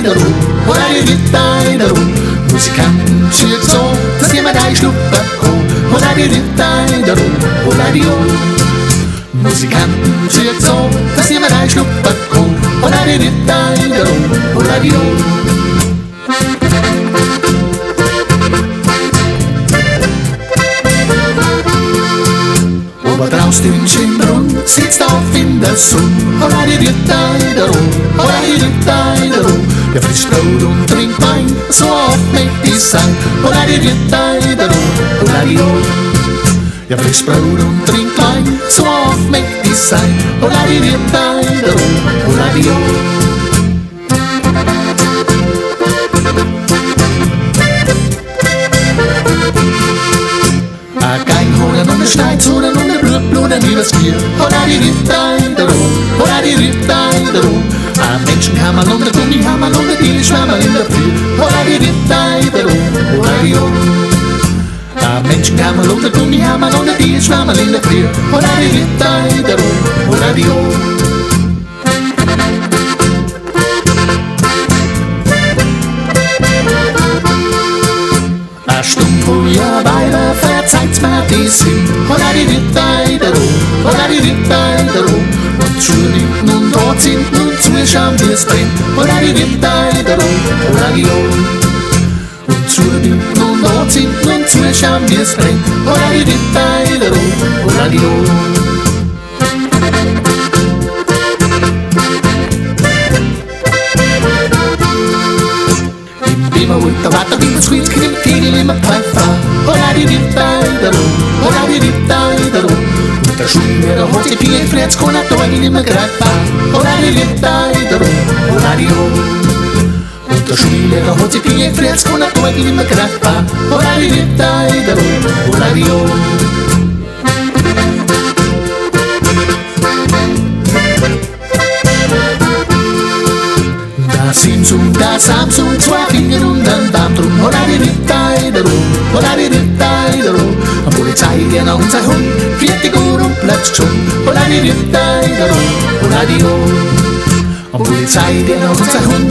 Rittaideru, hola die Rittaideru. Musikanten zieht so, dass jemand ein Schluck bekommt. Hola die Rittaideru, hola die O. Musikanten zieht so, dass jemand ein Schluck bekommt. Hola die Rittaideru, hola die O. Aber draußen im Schimmerun sitzt auf in der Sonne. Hola die Rittaideru, hola die Rittaideru. Der frisst Brot und trinkt Wein, so oft mächtig sein. Hola die Rittaideru, hola die O. Der frisst Brot und trinkt Wein, so oft mächtig sein. Hola die Rittaideru, hola die O. Und Schneidzonen und der Blutblumen übers Bier. Hola die Rittaideru, hola die Rittaideru. Ein Menschenhammer und der Gummihammer und der Dili-Schwammer in der Früh. Hola die Rittaideru, hola die O. Ein Menschenhammer und der Gummihammer und der Dili-Schwammer in der Früh. Hola die Rittaideru, hola die O. Eine Stunde vorher Weiber verzeiht's mir die Sinn. Hola die Rittaideru, hola die Rittaideru. Und zulinken und dort sind und zuschauen, wie es brennt. Hola die Rittaideru, hola die O. Und zulinken und dort sind und zuschauen, wie es brennt. Hola die Rittaideru, hola die O. Und der Watter wie das Schwitz kriegt Kegel immer Pfeifer. Hola die Rittaideru, hola die Rittaideru. Und der Schullehrer hat sich viel gefräht, kann er da nicht mehr greifbar. Hola die Rittaideru, hola die O. Und der Schullehrer hat sich viel gefräht, kann er da nicht mehr greifbar. Hola die Rittaideru, hola die O. Da Samsung, zwei Finger und ein Daumen drum. Hola die Rittaideru, hola die Rittaideru. Am Polizei gehen auf unser Hund, 40 Uhr und bleibt schon. Hola die Rittaideru, hola die O. Am Polizei gehen auf unser Hund,